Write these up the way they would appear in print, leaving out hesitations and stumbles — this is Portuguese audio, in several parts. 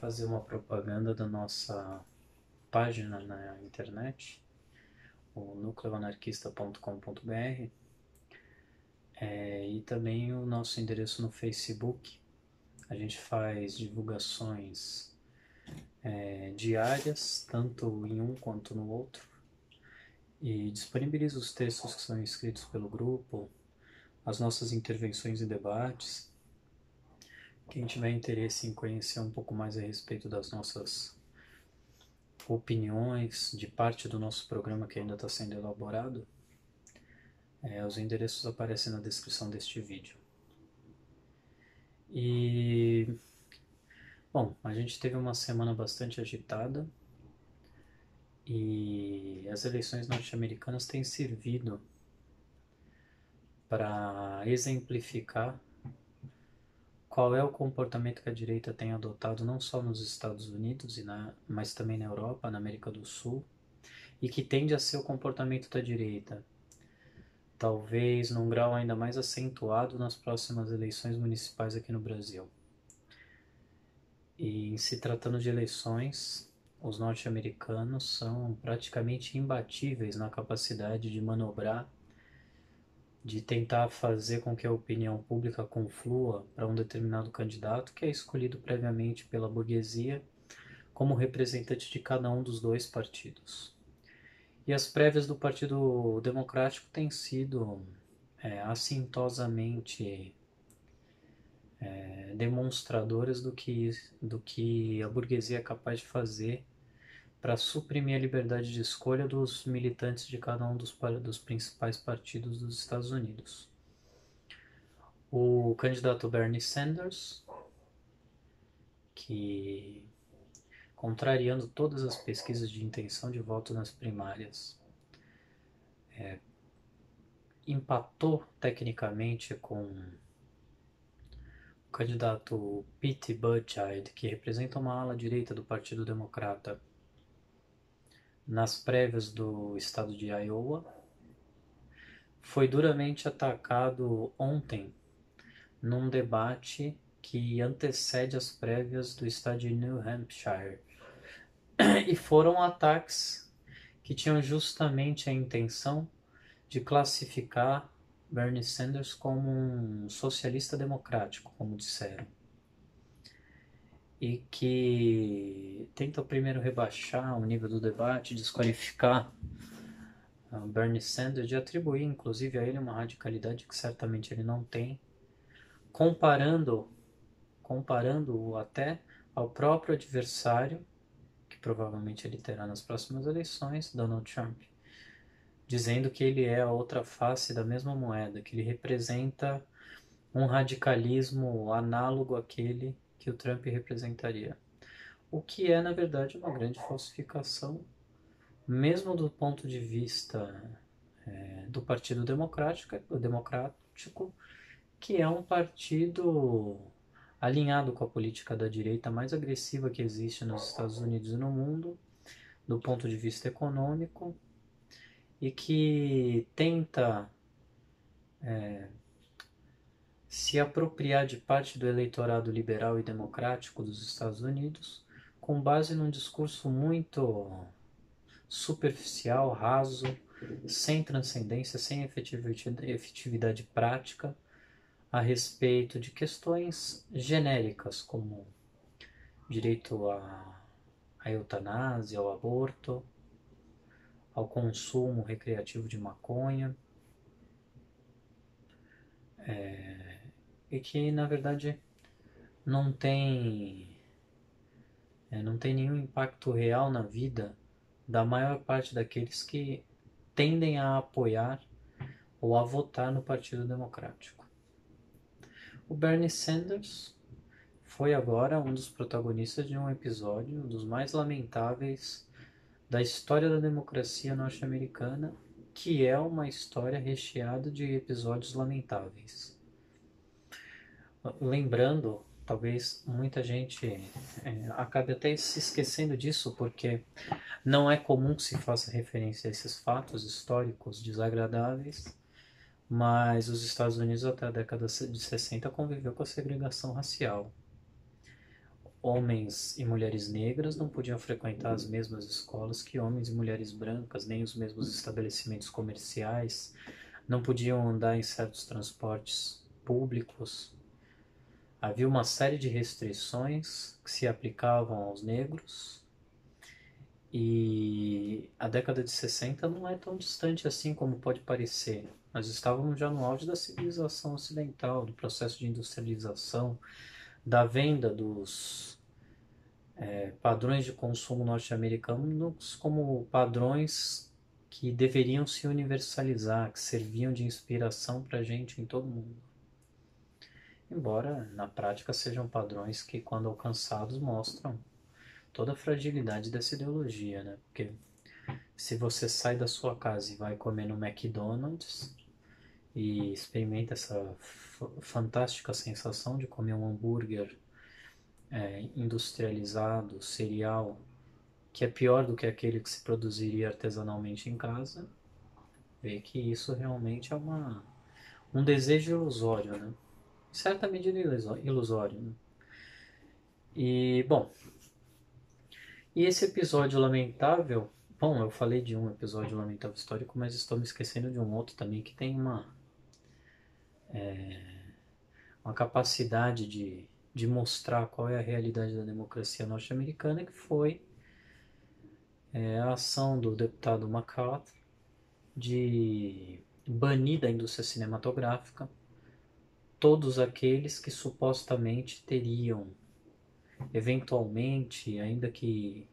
fazer uma propaganda da nossa página na internet, o nucleoanarquista.com.br, e também o nosso endereço no Facebook. A gente faz divulgações diárias, tanto em um quanto no outro, e disponibiliza os textos que são escritos pelo grupo, as nossas intervenções e debates. Quem tiver interesse em conhecer um pouco mais a respeito das nossas opiniões, de parte do nosso programa que ainda está sendo elaborado, os endereços aparecem na descrição deste vídeo. E, bom, a gente teve uma semana bastante agitada e as eleições norte-americanas têm servido para exemplificar qual é o comportamento que a direita tem adotado não só nos Estados Unidos, mas também na Europa, na América do Sul, e que tende a ser o comportamento da direita, talvez num grau ainda mais acentuado nas próximas eleições municipais aqui no Brasil. E em se tratando de eleições, os norte-americanos são praticamente imbatíveis na capacidade de manobrar, de tentar fazer com que a opinião pública conflua para um determinado candidato que é escolhido previamente pela burguesia como representante de cada um dos dois partidos. E as prévias do Partido Democrático têm sido assintosamente demonstradoras do que a burguesia é capaz de fazer para suprimir a liberdade de escolha dos militantes de cada um dos principais partidos dos Estados Unidos. O candidato Bernie Sanders, que, contrariando todas as pesquisas de intenção de voto nas primárias, empatou tecnicamente com o candidato Pete Buttigieg, que representa uma ala direita do Partido Democrata, nas prévias do estado de Iowa, foi duramente atacado ontem num debate que antecede as prévias do estado de New Hampshire. E foram ataques que tinham justamente a intenção de classificar Bernie Sanders como um socialista democrático, como disseram. E que tenta primeiro rebaixar o nível do debate, desqualificar Bernie Sanders, de atribuir inclusive a ele uma radicalidade que certamente ele não tem, comparando-o até ao próprio adversário, que provavelmente ele terá nas próximas eleições, Donald Trump, dizendo que ele é a outra face da mesma moeda, que ele representa um radicalismo análogo àquele que o Trump representaria. O que é, na verdade, uma grande falsificação, mesmo do ponto de vista do Partido Democrático, que é um partido alinhado com a política da direita mais agressiva que existe nos Estados Unidos e no mundo, do ponto de vista econômico, e que tenta se apropriar de parte do eleitorado liberal e democrático dos Estados Unidos, com base num discurso muito superficial, raso, sem transcendência, sem efetividade prática, a respeito de questões genéricas, como direito à eutanásia, ao aborto, ao consumo recreativo de maconha, e que, na verdade, não tem nenhum impacto real na vida da maior parte daqueles que tendem a apoiar ou a votar no Partido Democrático. O Bernie Sanders foi agora um dos protagonistas de um episódio, um dos mais lamentáveis da história da democracia norte-americana, que é uma história recheada de episódios lamentáveis. Lembrando, talvez muita gente acabe até se esquecendo disso, porque não é comum que se faça referência a esses fatos históricos desagradáveis, mas os Estados Unidos até a década de 60 conviveu com a segregação racial. homens e mulheres negras não podiam frequentar as mesmas escolas que homens e mulheres brancas, nem os mesmos estabelecimentos comerciais, não podiam andar em certos transportes públicos. Havia uma série de restrições que se aplicavam aos negros, e a década de 60 não é tão distante assim como pode parecer. Nós estávamos já no auge da civilização ocidental, do processo de industrialização, da venda dos padrões de consumo norte-americanos como padrões que deveriam se universalizar, que serviam de inspiração para a gente em todo mundo. Embora na prática sejam padrões que, quando alcançados, mostram toda a fragilidade dessa ideologia, né? Porque se você sai da sua casa e vai comer no McDonald's e experimenta essa fantástica sensação de comer um hambúrguer industrializado, cereal, que é pior do que aquele que se produziria artesanalmente em casa, vê que isso realmente é um desejo ilusório, né? Em certa medida ilusório, né? E, bom, e esse episódio lamentável, bom, eu falei de um episódio lamentável histórico, mas estou me esquecendo de um outro também que tem uma capacidade de mostrar qual é a realidade da democracia norte-americana, que foi a ação do deputado McCarthy de banir da indústria cinematográfica todos aqueles que supostamente teriam, eventualmente, ainda que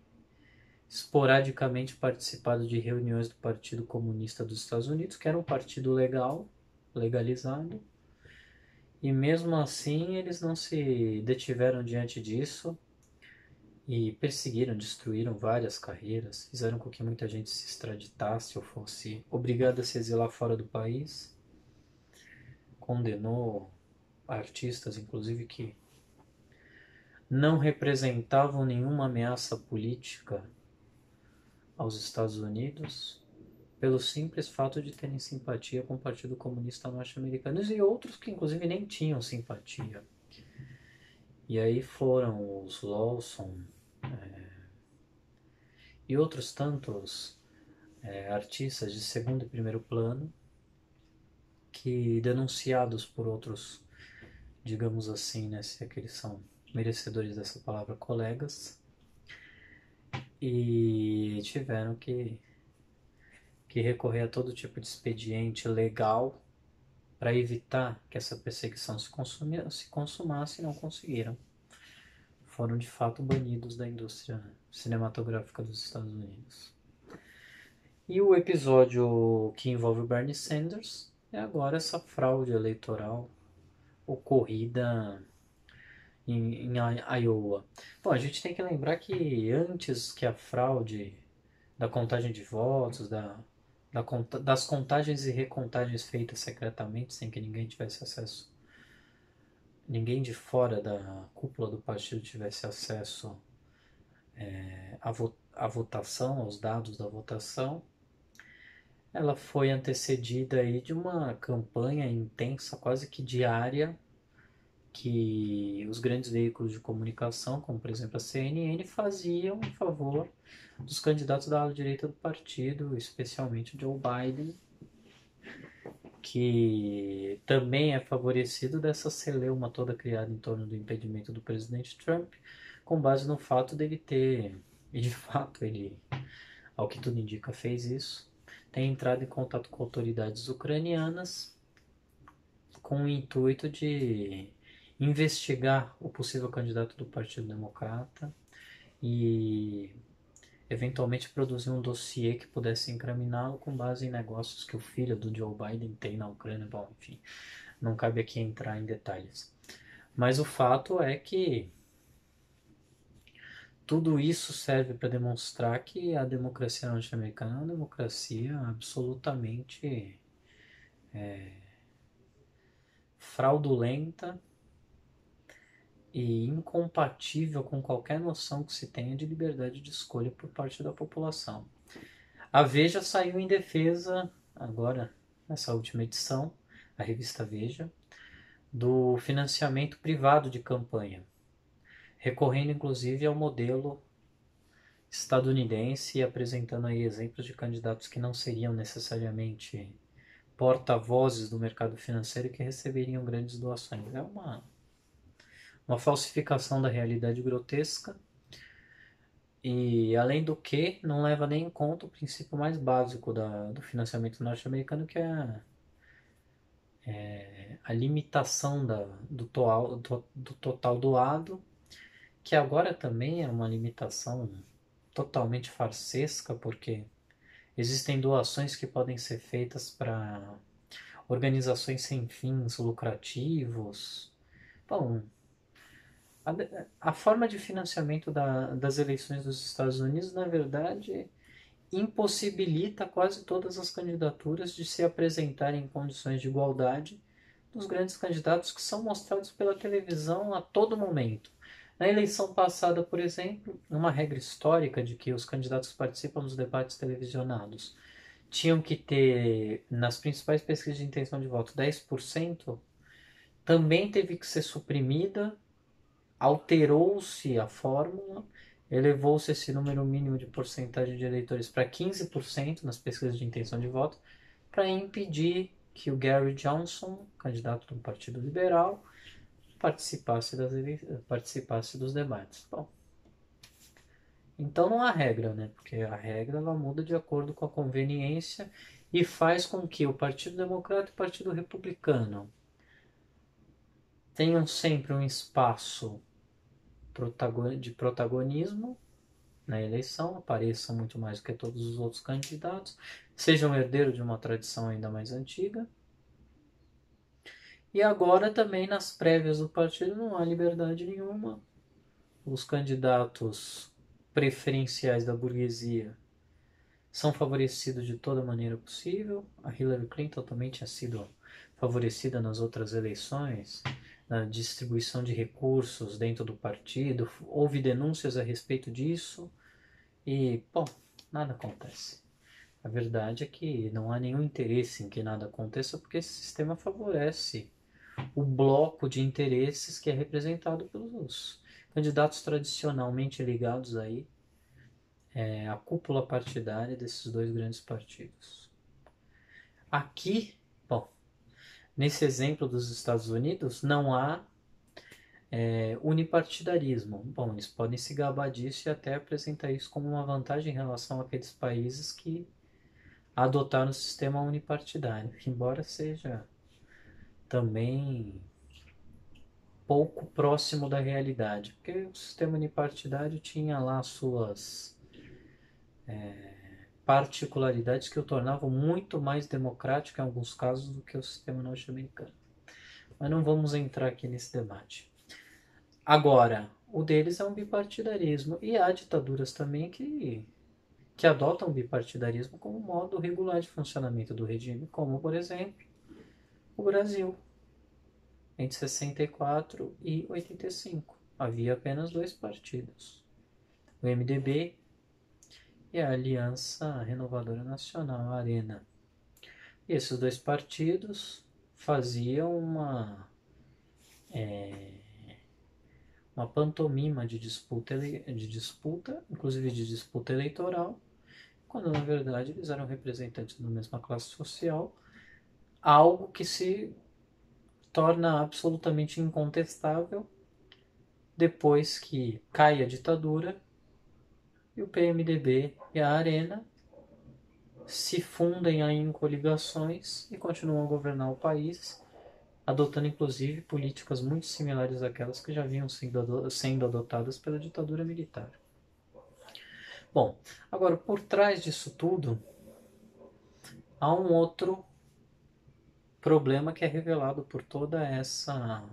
esporadicamente, participado de reuniões do Partido Comunista dos Estados Unidos, que era um partido legal, legalizado, e mesmo assim eles não se detiveram diante disso e perseguiram, destruíram várias carreiras, fizeram com que muita gente se extraditasse ou fosse obrigada a se exilar fora do país, condenou artistas, inclusive, que não representavam nenhuma ameaça política aos Estados Unidos, pelo simples fato de terem simpatia com o Partido Comunista Norte-Americano, e outros que inclusive nem tinham simpatia. E aí foram os Lawson e outros tantos artistas de segundo e primeiro plano que, denunciados por outros, digamos assim, né, se é que eles são merecedores dessa palavra, colegas, e tiveram que recorrer a todo tipo de expediente legal para evitar que essa perseguição se consumasse, e não conseguiram. Foram de fato banidos da indústria cinematográfica dos Estados Unidos. E o episódio que envolve o Bernie Sanders é agora essa fraude eleitoral ocorrida em Iowa. Bom, a gente tem que lembrar que antes que a fraude da contagem de votos, das contagens e recontagens feitas secretamente, sem que ninguém tivesse acesso, ninguém de fora da cúpula do partido tivesse acesso à votação, aos dados da votação, ela foi antecedida aí de uma campanha intensa, quase que diária, que os grandes veículos de comunicação, como por exemplo a CNN, faziam em favor dos candidatos da ala direita do partido, especialmente o Joe Biden, que também é favorecido dessa celeuma toda criada em torno do impedimento do presidente Trump, com base no fato dele ter, e de fato ele, ao que tudo indica, fez isso, tem entrado em contato com autoridades ucranianas com o intuito de investigar o possível candidato do Partido Democrata e eventualmente produzir um dossiê que pudesse incriminá-lo com base em negócios que o filho do Joe Biden tem na Ucrânia. Bom, enfim, não cabe aqui entrar em detalhes. Mas o fato é que tudo isso serve para demonstrar que a democracia norte-americana é uma democracia absolutamente fraudulenta e incompatível com qualquer noção que se tenha de liberdade de escolha por parte da população. A Veja saiu em defesa, agora, nessa última edição, a revista Veja, do financiamento privado de campanha. recorrendo inclusive ao modelo estadunidense e apresentando aí exemplos de candidatos que não seriam necessariamente porta-vozes do mercado financeiro e que receberiam grandes doações. É uma falsificação da realidade grotesca e, além do que, não leva nem em conta o princípio mais básico do financiamento norte-americano, que é a limitação do total doado, que agora também é uma limitação totalmente farsesca, porque existem doações que podem ser feitas para organizações sem fins lucrativos. Bom, a, a forma de financiamento das eleições dos Estados Unidos, na verdade, impossibilita quase todas as candidaturas de se apresentarem em condições de igualdade dos grandes candidatos que são mostrados pela televisão a todo momento. Na eleição passada, por exemplo, uma regra histórica de que os candidatos que participam dos debates televisionados tinham que ter, nas principais pesquisas de intenção de voto, 10%, também teve que ser suprimida, alterou-se a fórmula, elevou-se esse número mínimo de porcentagem de eleitores para 15% nas pesquisas de intenção de voto, para impedir que o Gary Johnson, candidato do Partido Liberal, participasse dos debates. Bom, então não há regra, né? Porque a regra ela muda de acordo com a conveniência e faz com que o Partido Democrata e o Partido Republicano tenham sempre um espaço de protagonismo na eleição, apareçam muito mais do que todos os outros candidatos, sejam herdeiros de uma tradição ainda mais antiga. E agora também nas prévias do partido não há liberdade nenhuma. Os candidatos preferenciais da burguesia são favorecidos de toda maneira possível. A Hillary Clinton também tinha sido favorecida nas outras eleições, na distribuição de recursos dentro do partido. Houve denúncias a respeito disso e, bom, nada acontece. A verdade é que não há nenhum interesse em que nada aconteça porque esse sistema favorece o bloco de interesses que é representado pelos candidatos tradicionalmente ligados aí à cúpula partidária desses dois grandes partidos. Aqui, bom, nesse exemplo dos Estados Unidos, não há unipartidarismo. Bom, eles podem se gabar disso e até apresentar isso como uma vantagem em relação àqueles países que adotaram o sistema unipartidário, embora seja também pouco próximo da realidade, porque o sistema unipartidário tinha lá suas particularidades que o tornavam muito mais democrático em alguns casos do que o sistema norte-americano. Mas não vamos entrar aqui nesse debate. Agora, o deles é um bipartidarismo e há ditaduras também que adotam o bipartidarismo como modo regular de funcionamento do regime, como, por exemplo, o Brasil, entre 64 e 85. Havia apenas dois partidos, o MDB e a Aliança Renovadora Nacional, a ARENA. E esses dois partidos faziam uma pantomima de disputa, inclusive de disputa eleitoral, quando na verdade eles eram representantes da mesma classe social, algo que se torna absolutamente incontestável depois que cai a ditadura e o PMDB e a Arena se fundem aí em coligações e continuam a governar o país, adotando inclusive políticas muito similares àquelas que já vinham sendo adotadas pela ditadura militar. Bom, agora por trás disso tudo há um outro problema que é revelado por toda essa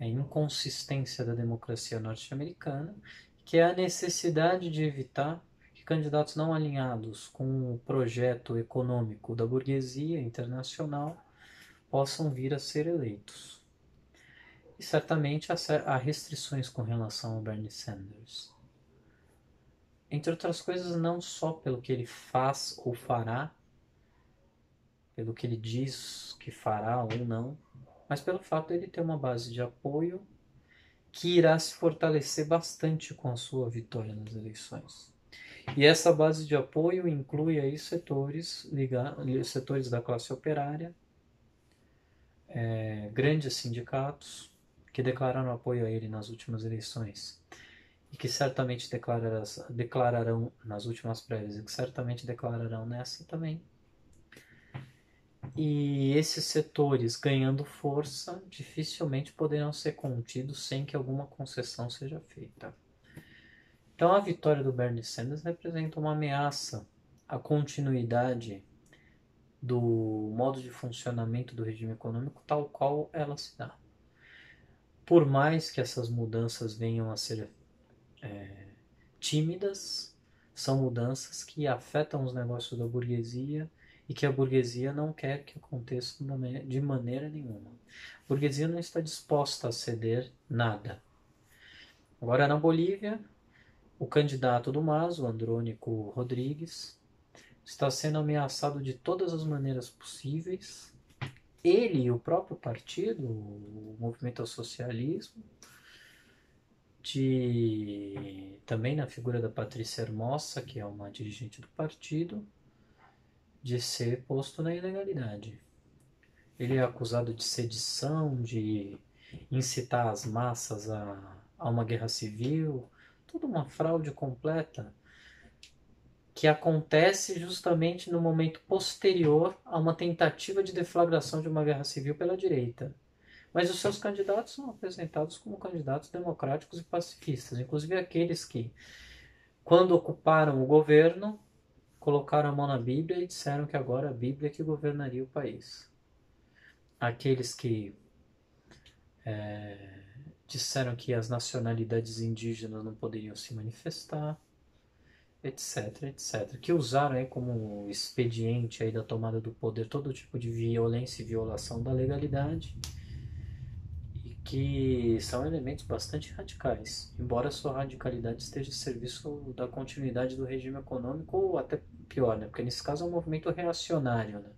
inconsistência da democracia norte-americana, que é a necessidade de evitar que candidatos não alinhados com o projeto econômico da burguesia internacional possam vir a ser eleitos. E certamente há restrições com relação ao Bernie Sanders. Entre outras coisas, não só pelo que ele faz ou fará, pelo que ele diz que fará ou não, mas pelo fato de ele ter uma base de apoio que irá se fortalecer bastante com a sua vitória nas eleições. E essa base de apoio inclui aí setores da classe operária, grandes sindicatos que declararam apoio a ele nas últimas eleições e que certamente declararão nas últimas prévias e que certamente declararão nessa também. E esses setores ganhando força dificilmente poderão ser contidos sem que alguma concessão seja feita. Então a vitória do Bernie Sanders representa uma ameaça à continuidade do modo de funcionamento do regime econômico tal qual ela se dá. Por mais que essas mudanças venham a ser tímidas, são mudanças que afetam os negócios da burguesia e que a burguesia não quer que aconteçam de maneira nenhuma. A burguesia não está disposta a ceder nada. Agora, na Bolívia, o candidato do MAS, o Andrônico Rodrigues, está sendo ameaçado de todas as maneiras possíveis. Ele e o próprio partido, o Movimento ao Socialismo, também na figura da Patrícia Hermosa, que é uma dirigente do partido, de ser posto na ilegalidade. Ele é acusado de sedição, de incitar as massas a uma guerra civil, toda uma fraude completa que acontece justamente no momento posterior a uma tentativa de deflagração de uma guerra civil pela direita. Mas os seus candidatos são apresentados como candidatos democráticos e pacifistas, inclusive aqueles que, quando ocuparam o governo, colocaram a mão na Bíblia e disseram que agora a Bíblia é que governaria o país. Aqueles que disseram que as nacionalidades indígenas não poderiam se manifestar, etc, etc. Que usaram aí como expediente aí da tomada do poder todo tipo de violência e violação da legalidade, e que são elementos bastante radicais, embora a sua radicalidade esteja a serviço da continuidade do regime econômico, ou até pior, né? Porque nesse caso é um movimento reacionário, né?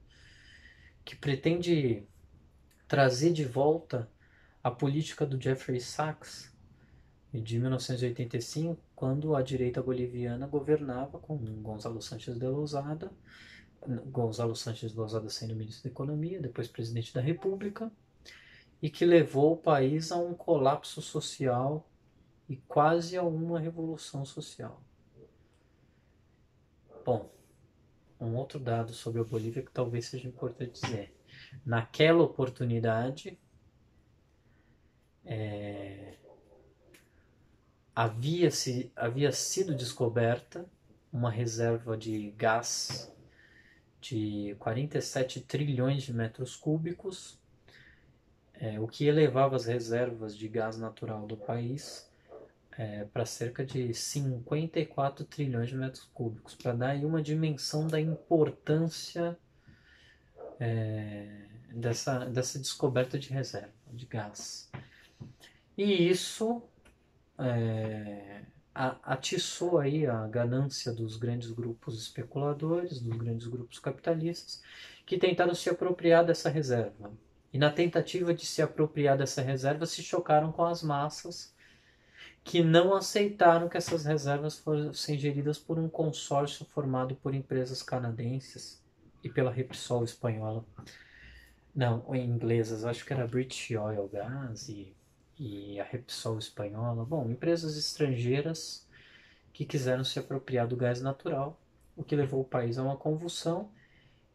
Que pretende trazer de volta a política do Jeffrey Sachs de 1985, quando a direita boliviana governava com Gonzalo Sánchez de Lozada, Gonzalo Sánchez de Lozada sendo ministro da Economia, depois presidente da República, e que levou o país a um colapso social e quase a uma revolução social. Bom, um outro dado sobre a Bolívia que talvez seja importante dizer. Naquela oportunidade, havia sido descoberta uma reserva de gás de 47 trilhões de metros cúbicos, o que elevava as reservas de gás natural do país para cerca de 54 trilhões de metros cúbicos, para dar aí uma dimensão da importância dessa descoberta de reserva de gás. E isso atiçou aí a ganância dos grandes grupos especuladores, dos grandes grupos capitalistas, que tentaram se apropriar dessa reserva. E na tentativa de se apropriar dessa reserva, se chocaram com as massas que não aceitaram que essas reservas fossem geridas por um consórcio formado por empresas canadenses e pela Repsol espanhola. Não, em inglesas, acho que era British Oil Gas e a Repsol espanhola. Bom, empresas estrangeiras que quiseram se apropriar do gás natural, o que levou o país a uma convulsão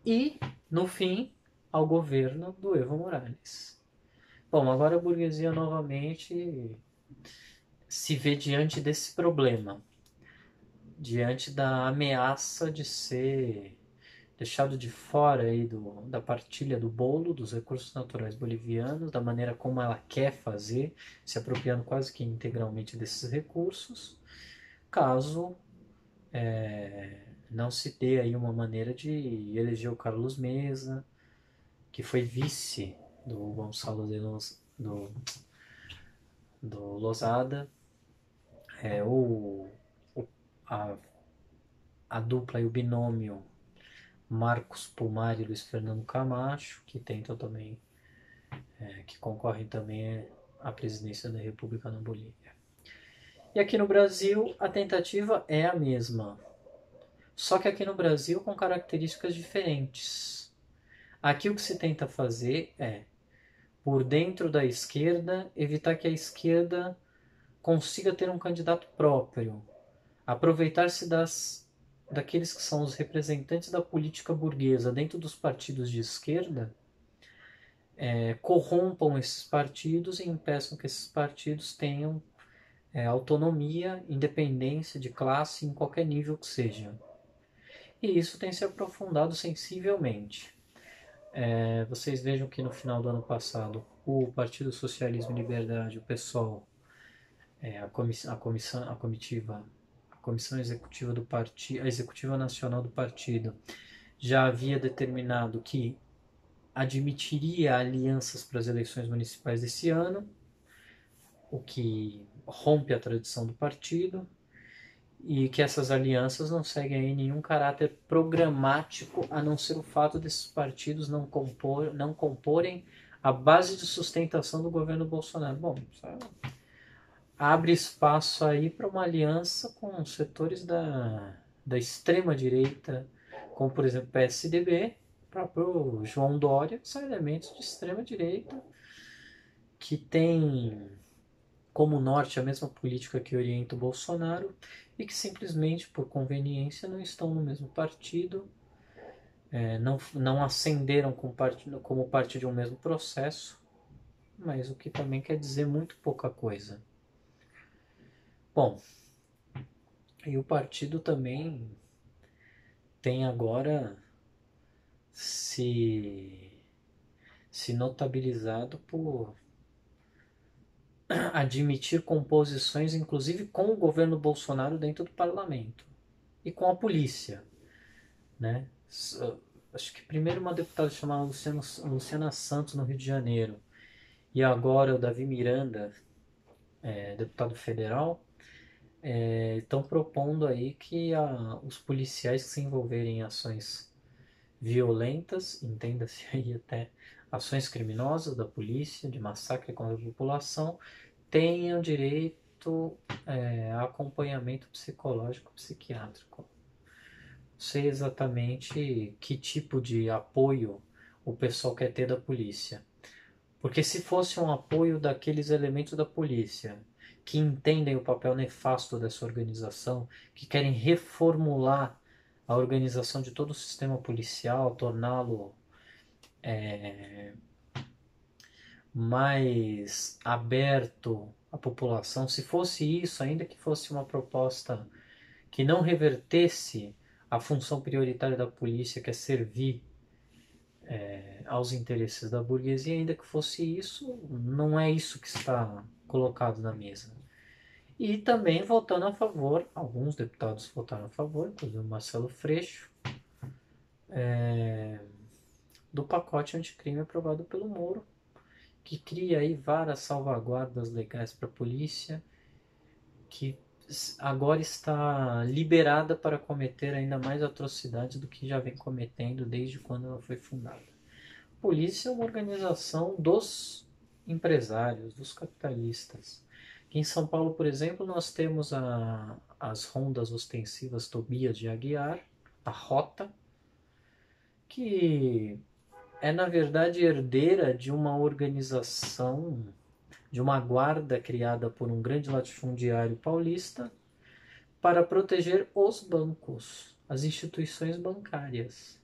e, no fim, ao governo do Evo Morales. Bom, agora a burguesia novamente se vê diante desse problema, diante da ameaça de ser deixado de fora aí da partilha do bolo dos recursos naturais bolivianos, da maneira como ela quer fazer, se apropriando quase que integralmente desses recursos, caso não se dê aí uma maneira de eleger o Carlos Mesa, que foi vice do Gonçalo do Lozada, ou a, a dupla e o binômio Marcos Pumar e Luiz Fernando Camacho, que tentam também, que concorrem também à presidência da República na Bolívia. E aqui no Brasil, a tentativa é a mesma. Só que aqui no Brasil com características diferentes. Aqui o que se tenta fazer é, por dentro da esquerda, evitar que a esquerda consiga ter um candidato próprio, aproveitar-se daqueles que são os representantes da política burguesa dentro dos partidos de esquerda, corrompam esses partidos e impeçam que esses partidos tenham autonomia, independência de classe em qualquer nível que seja. E isso tem se aprofundado sensivelmente. Vocês vejam que no final do ano passado o Partido Socialismo e Liberdade, o PSOL, a comissão executiva do partido, a executiva nacional do partido, já havia determinado que admitiria alianças para as eleições municipais desse ano, o que rompe a tradição do partido, e que essas alianças não seguem aí nenhum caráter programático, a não ser o fato desses partidos não comporem a base de sustentação do governo Bolsonaro. Bom, abre espaço aí para uma aliança com setores da extrema-direita, como por exemplo o PSDB, o próprio João Dória, que são elementos de extrema-direita que tem como norte a mesma política que orienta o Bolsonaro e que simplesmente por conveniência não estão no mesmo partido, não ascenderam como parte de um mesmo processo, mas o que também quer dizer muito pouca coisa. Bom, e o partido também tem agora se notabilizado por admitir composições, inclusive com o governo Bolsonaro dentro do parlamento e com a polícia, né? Acho que primeiro uma deputada chamada Luciana Santos no Rio de Janeiro e agora o Davi Miranda, deputado federal, estão propondo aí que os policiais que se envolverem em ações violentas, entenda-se aí até ações criminosas da polícia, de massacre contra a população, tenham direito a acompanhamento psicológico, psiquiátrico. Não sei exatamente que tipo de apoio o pessoal quer ter da polícia. Porque se fosse um apoio daqueles elementos da polícia que entendem o papel nefasto dessa organização, que querem reformular a organização de todo o sistema policial, torná-lo mais aberto à população, se fosse isso, ainda que fosse uma proposta que não revertesse a função prioritária da polícia, que é servir aos interesses da burguesia, ainda que fosse isso, não é isso que está colocado na mesa. E também votando a favor, alguns deputados votaram a favor, inclusive o Marcelo Freixo, do pacote anticrime aprovado pelo Moro, que cria aí várias salvaguardas legais para a polícia, que agora está liberada para cometer ainda mais atrocidades do que já vem cometendo desde quando ela foi fundada. A polícia é uma organização dos empresários, dos capitalistas. Aqui em São Paulo, por exemplo, nós temos as rondas ostensivas Tobias de Aguiar, a Rota, que é na verdade herdeira de uma organização, de uma guarda criada por um grande latifundiário paulista para proteger os bancos, as instituições bancárias.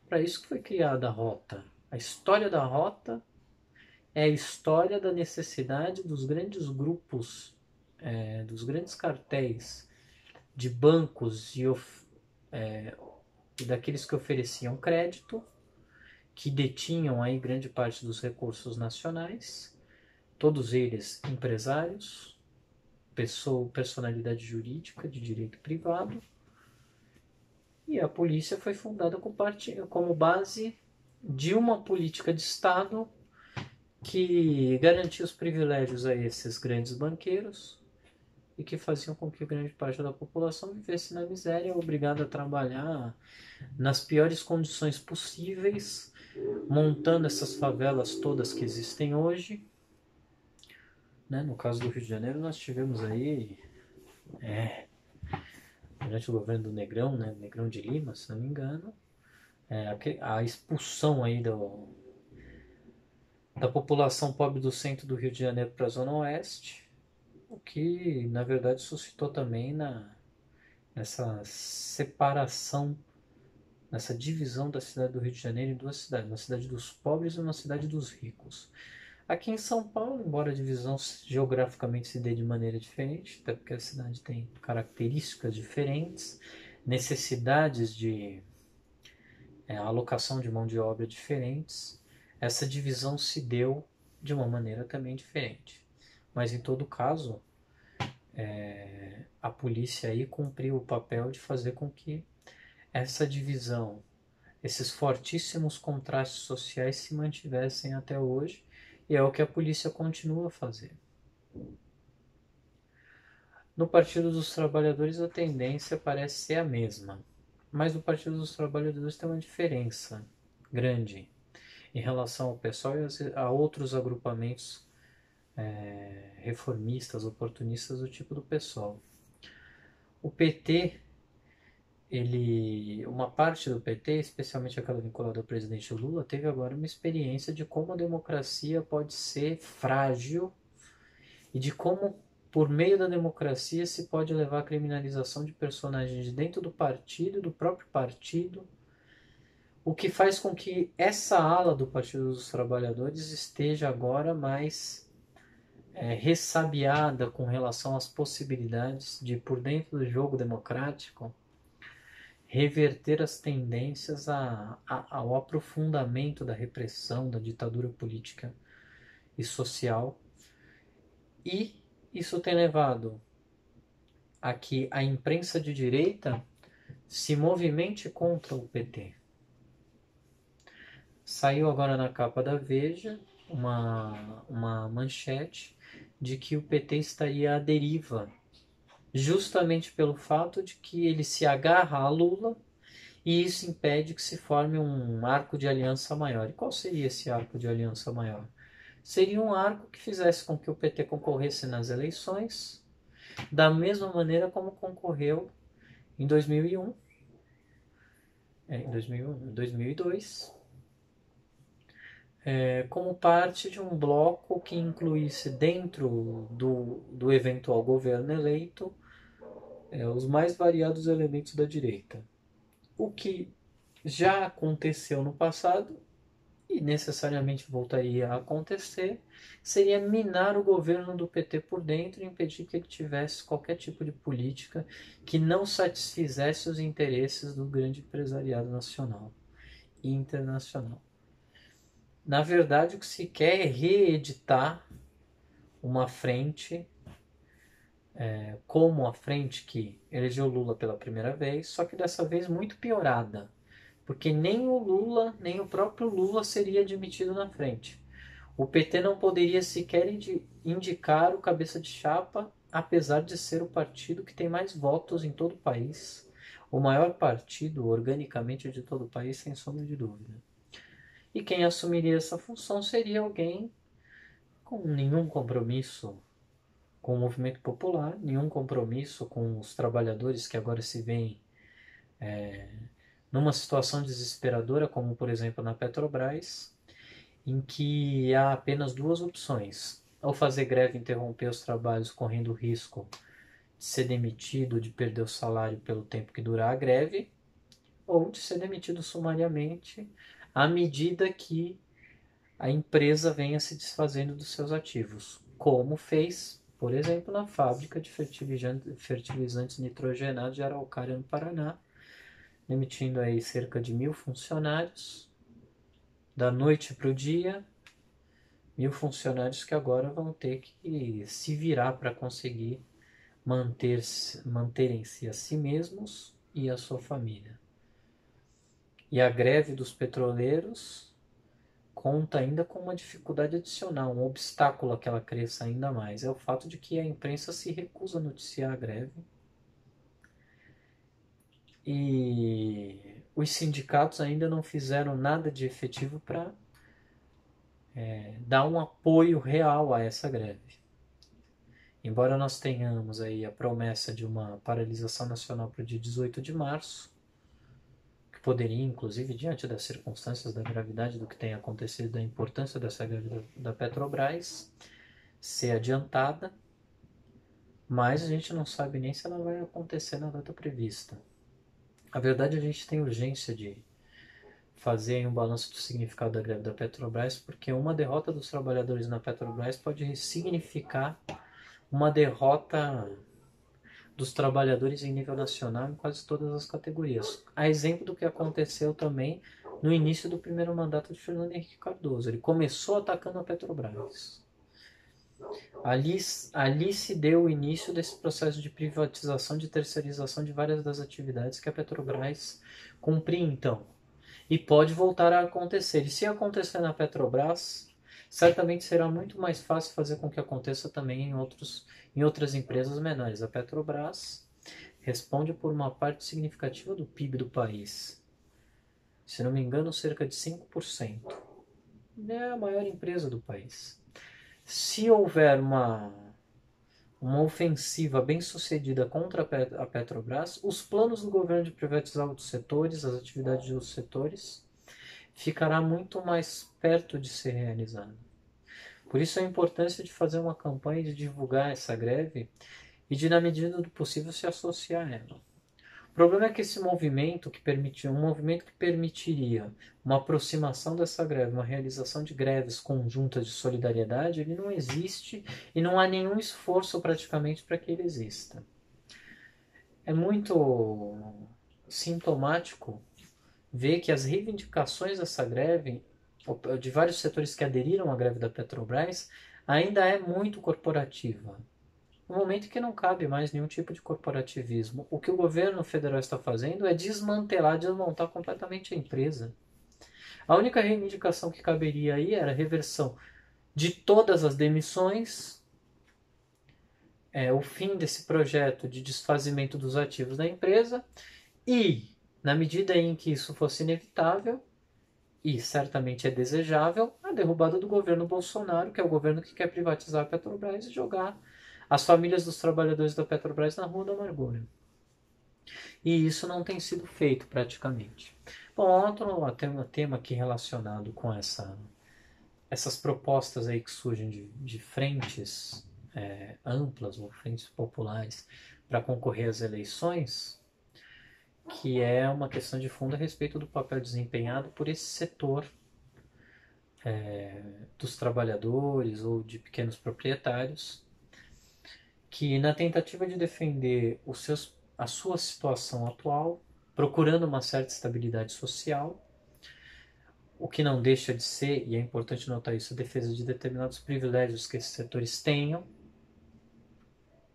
Para isso que foi criada a Rota. A história da Rota é a história da necessidade dos grandes grupos, dos grandes cartéis de bancos e daqueles que ofereciam crédito, que detinham aí grande parte dos recursos nacionais, todos eles empresários, personalidade jurídica de direito privado, e a polícia foi fundada como base de uma política de Estado que garantia os privilégios a esses grandes banqueiros e que faziam com que grande parte da população vivesse na miséria, obrigada a trabalhar nas piores condições possíveis, montando essas favelas todas que existem hoje, né? No caso do Rio de Janeiro, nós tivemos aí, durante o governo do Negrão, né? Negrão de Lima, se não me engano, a expulsão aí da população pobre do centro do Rio de Janeiro para a Zona Oeste, o que, na verdade, suscitou também nessa separação, nessa divisão da cidade do Rio de Janeiro em duas cidades, uma cidade dos pobres e uma cidade dos ricos. Aqui em São Paulo, embora a divisão geograficamente se dê de maneira diferente, até porque a cidade tem características diferentes, necessidades de alocação de mão de obra diferentes, essa divisão se deu de uma maneira também diferente. Mas em todo caso, a polícia aí cumpriu o papel de fazer com que essa divisão, esses fortíssimos contrastes sociais se mantivessem até hoje, e é o que a polícia continua a fazer. No Partido dos Trabalhadores a tendência parece ser a mesma, mas no Partido dos Trabalhadores tem uma diferença grande em relação ao PSOL e a outros agrupamentos reformistas, oportunistas do tipo do PSOL. O PT, uma parte do PT, especialmente aquela vinculada ao presidente Lula, teve agora uma experiência de como a democracia pode ser frágil e de como, por meio da democracia, se pode levar à criminalização de personagens de dentro do partido, do próprio partido, o que faz com que essa ala do Partido dos Trabalhadores esteja agora mais ressabiada com relação às possibilidades de, por dentro do jogo democrático, reverter as tendências ao aprofundamento da repressão, da ditadura política e social. E isso tem levado a que a imprensa de direita se movimente contra o PT. Saiu agora na capa da Veja uma manchete de que o PT estaria à deriva, justamente pelo fato de que ele se agarra a Lula e isso impede que se forme um arco de aliança maior. E qual seria esse arco de aliança maior? Seria um arco que fizesse com que o PT concorresse nas eleições da mesma maneira como concorreu em 2001, em 2002, como parte de um bloco que incluísse dentro do eventual governo eleito os mais variados elementos da direita. O que já aconteceu no passado e necessariamente voltaria a acontecer, seria minar o governo do PT por dentro e impedir que ele tivesse qualquer tipo de política que não satisfizesse os interesses do grande empresariado nacional e internacional. Na verdade, o que se quer é reeditar uma frente como a frente que elegeu Lula pela primeira vez, só que dessa vez muito piorada, porque nem o Lula, nem o próprio Lula seria admitido na frente. O PT não poderia sequer indicar o cabeça de chapa, apesar de ser o partido que tem mais votos em todo o país, o maior partido organicamente de todo o país, sem sombra de dúvida. E quem assumiria essa função seria alguém com nenhum compromisso com o movimento popular, nenhum compromisso com os trabalhadores que agora se veem numa situação desesperadora, como por exemplo na Petrobras, em que há apenas duas opções: ou fazer greve e interromper os trabalhos correndo o risco de ser demitido, de perder o salário pelo tempo que durar a greve, ou de ser demitido sumariamente à medida que a empresa venha se desfazendo dos seus ativos, como fez, por exemplo, na fábrica de fertilizantes nitrogenados de Araucária, no Paraná, demitindo aí cerca de 1.000 funcionários, da noite para o dia, 1.000 funcionários que agora vão ter que se virar para conseguir manterem-se a si mesmos e a sua família. E a greve dos petroleiros conta ainda com uma dificuldade adicional, um obstáculo a que ela cresça ainda mais. É o fato de que a imprensa se recusa a noticiar a greve. E os sindicatos ainda não fizeram nada de efetivo para dar um apoio real a essa greve. Embora nós tenhamos aí a promessa de uma paralisação nacional para o dia 18 de março, que poderia, inclusive, diante das circunstâncias da gravidade do que tem acontecido, da importância dessa greve da Petrobras, ser adiantada, mas a gente não sabe nem se ela vai acontecer na data prevista. A verdade, a gente tem urgência de fazer um balanço do significado da greve da Petrobras, porque uma derrota dos trabalhadores na Petrobras pode significar uma derrota dos trabalhadores em nível nacional em quase todas as categorias. A exemplo do que aconteceu também no início do primeiro mandato de Fernando Henrique Cardoso. Ele começou atacando a Petrobras. Ali se deu o início desse processo de privatização, de terceirização de várias das atividades que a Petrobras cumpria então. E pode voltar a acontecer. E se acontecer na Petrobras, certamente será muito mais fácil fazer com que aconteça também em outras empresas menores. A Petrobras responde por uma parte significativa do PIB do país. Se não me engano, cerca de 5%. É a maior empresa do país. Se houver uma ofensiva bem sucedida contra a Petrobras, os planos do governo de privatizar outros setores, as atividades de outros setores, ficará muito mais perto de ser realizado. Por isso a importância de fazer uma campanha de divulgar essa greve e de, na medida do possível, se associar a ela. O problema é que esse movimento um movimento que permitiria uma aproximação dessa greve, uma realização de greves conjuntas de solidariedade, ele não existe e não há nenhum esforço praticamente para que ele exista. É muito sintomático ver que as reivindicações dessa greve, de vários setores que aderiram à greve da Petrobras, ainda é muito corporativa. No momento que não cabe mais nenhum tipo de corporativismo, o que o governo federal está fazendo é desmontar completamente a empresa. A única reivindicação que caberia aí era a reversão de todas as demissões, o fim desse projeto de desfazimento dos ativos da empresa e, na medida em que isso fosse inevitável, e certamente é desejável, a derrubada do governo Bolsonaro, que é o governo que quer privatizar a Petrobras e jogar as famílias dos trabalhadores da Petrobras na rua da amargura. E isso não tem sido feito praticamente. Bom, outro tema aqui relacionado com essas propostas aí que surgem de frentes amplas ou frentes populares para concorrer às eleições, que é uma questão de fundo a respeito do papel desempenhado por esse setor dos trabalhadores ou de pequenos proprietários, que na tentativa de defender a sua situação atual, procurando uma certa estabilidade social, o que não deixa de ser, e é importante notar isso, a defesa de determinados privilégios que esses setores tenham,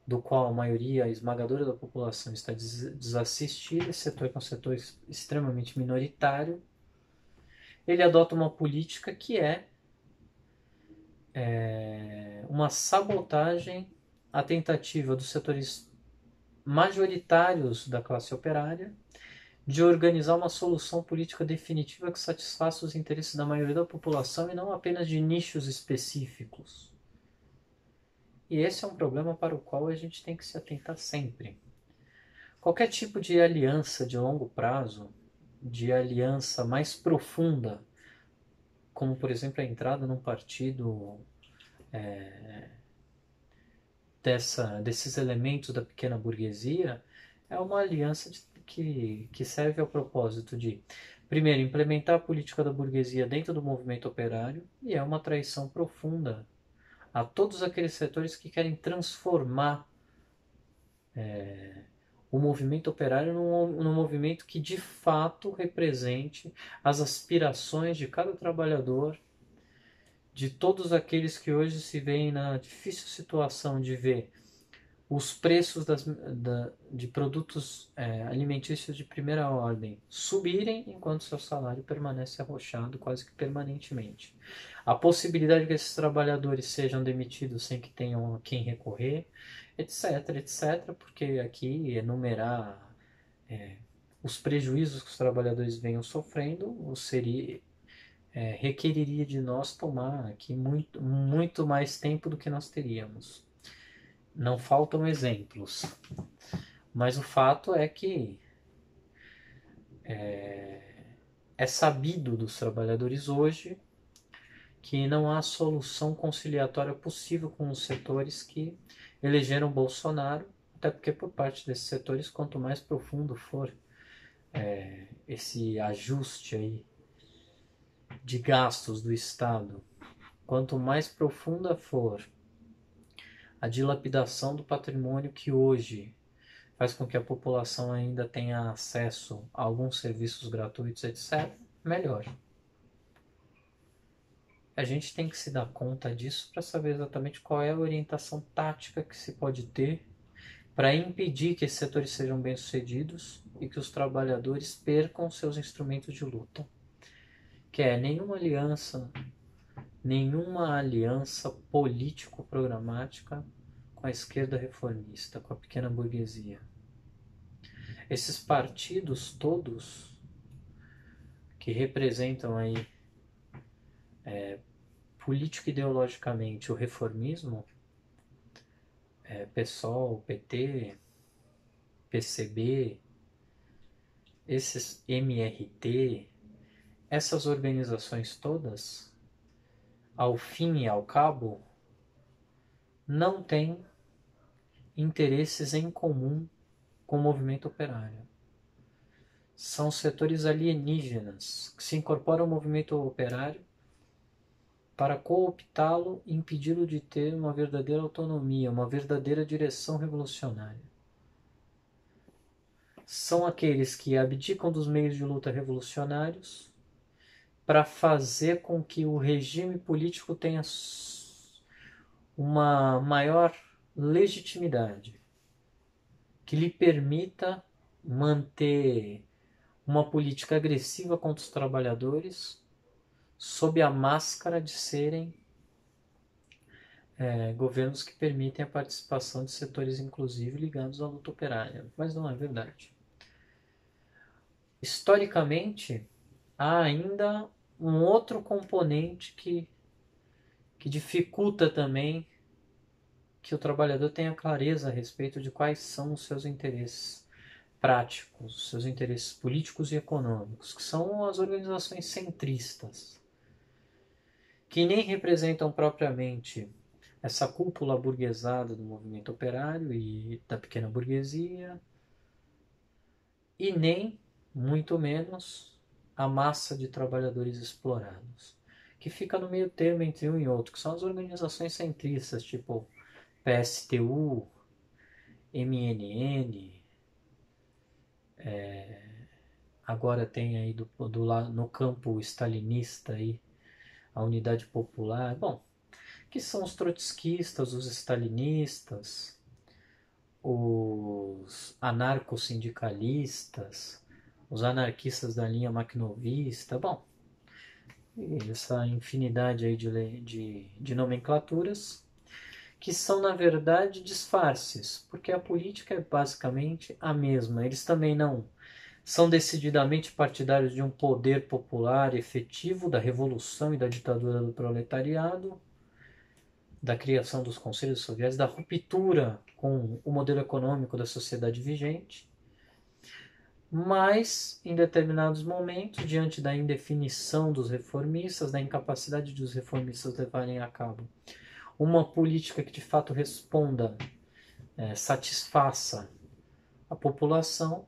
do qual a maioria esmagadora da população está desassistida, esse setor que é um setor extremamente minoritário, ele adota uma política que é uma sabotagem à tentativa dos setores majoritários da classe operária de organizar uma solução política definitiva que satisfaça os interesses da maioria da população e não apenas de nichos específicos. E esse é um problema para o qual a gente tem que se atentar sempre. Qualquer tipo de aliança de longo prazo, de aliança mais profunda, como por exemplo a entrada num partido desses elementos da pequena burguesia, é uma aliança que serve ao propósito de, primeiro, implementar a política da burguesia dentro do movimento operário, e é uma traição profunda a todos aqueles setores que querem transformar o movimento operário num movimento que de fato represente as aspirações de cada trabalhador, de todos aqueles que hoje se veem na difícil situação de ver os preços de produtos alimentícios de primeira ordem subirem enquanto seu salário permanece arrochado quase que permanentemente. A possibilidade de que esses trabalhadores sejam demitidos sem que tenham a quem recorrer, etc, etc, porque aqui enumerar os prejuízos que os trabalhadores venham sofrendo requeriria de nós tomar aqui muito, muito mais tempo do que nós teríamos. não faltam exemplos, mas o fato é que é sabido dos trabalhadores hoje que não há solução conciliatória possível com os setores que elegeram Bolsonaro, até porque por parte desses setores, quanto mais profundo for esse ajuste aí de gastos do Estado, quanto mais profunda for a dilapidação do patrimônio que hoje faz com que a população ainda tenha acesso a alguns serviços gratuitos, etc., melhor. A gente tem que se dar conta disso para saber exatamente qual é a orientação tática que se pode ter para impedir que esses setores sejam bem-sucedidos e que os trabalhadores percam seus instrumentos de luta. Que é nenhuma aliança político-programática com a esquerda reformista, com a pequena burguesia. Esses partidos todos que representam aí político-ideologicamente o reformismo, PSOL, PT, PCB, esses MRT, essas organizações todas, ao fim e ao cabo, não têm interesses em comum com o movimento operário. São setores alienígenas que se incorporam ao movimento operário para cooptá-lo e impedi-lo de ter uma verdadeira autonomia, uma verdadeira direção revolucionária. São aqueles que abdicam dos meios de luta revolucionários para fazer com que o regime político tenha uma maior legitimidade, que lhe permita manter uma política agressiva contra os trabalhadores sob a máscara de serem governos que permitem a participação de setores, inclusive, ligados à luta operária. Mas não é verdade. Historicamente, há ainda um outro componente que dificulta também que o trabalhador tenha clareza a respeito de quais são os seus interesses práticos, os seus interesses políticos e econômicos, que são as organizações centristas, que nem representam propriamente essa cúpula burguesada do movimento operário e da pequena burguesia, e nem, muito menos, a massa de trabalhadores explorados, que fica no meio termo entre um e outro, que são as organizações centristas, tipo PSTU, MNN, agora tem aí no campo stalinista aí, a Unidade Popular, bom, que são os trotskistas, os stalinistas, os anarcossindicalistas, os anarquistas da linha maquinovista, bom, essa infinidade aí de nomenclaturas que são, na verdade, disfarces, porque a política é basicamente a mesma. Eles também não são decididamente partidários de um poder popular efetivo, da revolução e da ditadura do proletariado, da criação dos conselhos soviéticos, da ruptura com o modelo econômico da sociedade vigente, mas em determinados momentos, diante da indefinição dos reformistas, da incapacidade de os reformistas levarem a cabo uma política que de fato responda, satisfaça a população,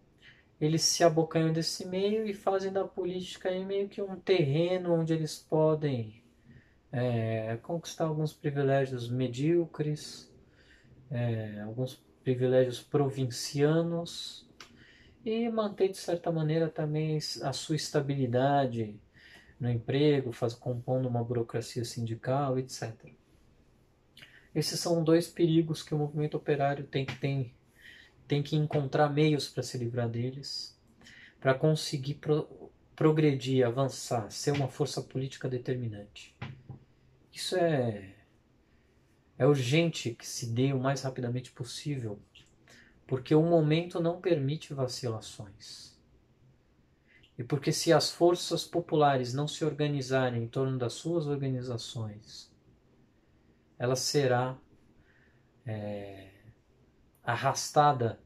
eles se abocanham desse meio e fazem da política aí meio que um terreno onde eles podem conquistar alguns privilégios medíocres, alguns privilégios provincianos e manter de certa maneira também a sua estabilidade no emprego, compondo uma burocracia sindical, etc. Esses são dois perigos que o movimento operário tem que encontrar meios para se livrar deles, para conseguir progredir, avançar, ser uma força política determinante. Isso é urgente que se dê o mais rapidamente possível, porque o momento não permite vacilações. E porque se as forças populares não se organizarem em torno das suas organizações, ela será arrastada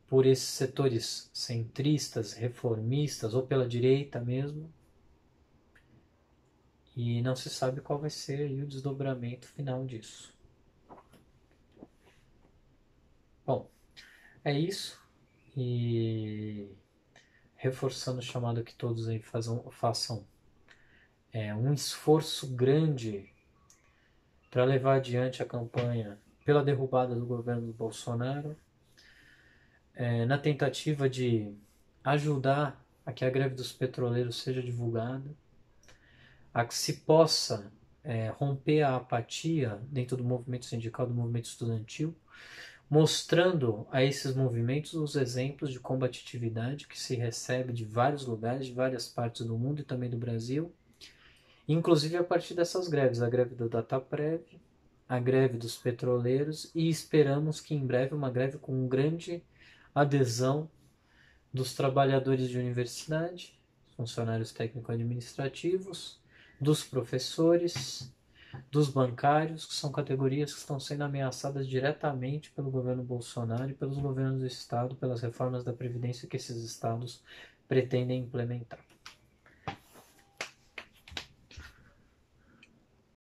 por esses setores centristas, reformistas ou pela direita mesmo, e não se sabe qual vai ser aí o desdobramento final disso. Bom, é isso, e reforçando o chamado que todos aí façam um esforço grande para levar adiante a campanha pela derrubada do governo do Bolsonaro, na tentativa de ajudar a que a greve dos petroleiros seja divulgada, a que se possa romper a apatia dentro do movimento sindical, do movimento estudantil, mostrando a esses movimentos os exemplos de combatividade que se recebe de vários lugares, de várias partes do mundo e também do Brasil, inclusive a partir dessas greves, a greve do Dataprev, a greve dos petroleiros, e esperamos que em breve uma greve com grande adesão dos trabalhadores de universidade, funcionários técnico-administrativos, dos professores, dos bancários, que são categorias que estão sendo ameaçadas diretamente pelo governo Bolsonaro e pelos governos do estado, pelas reformas da Previdência que esses estados pretendem implementar.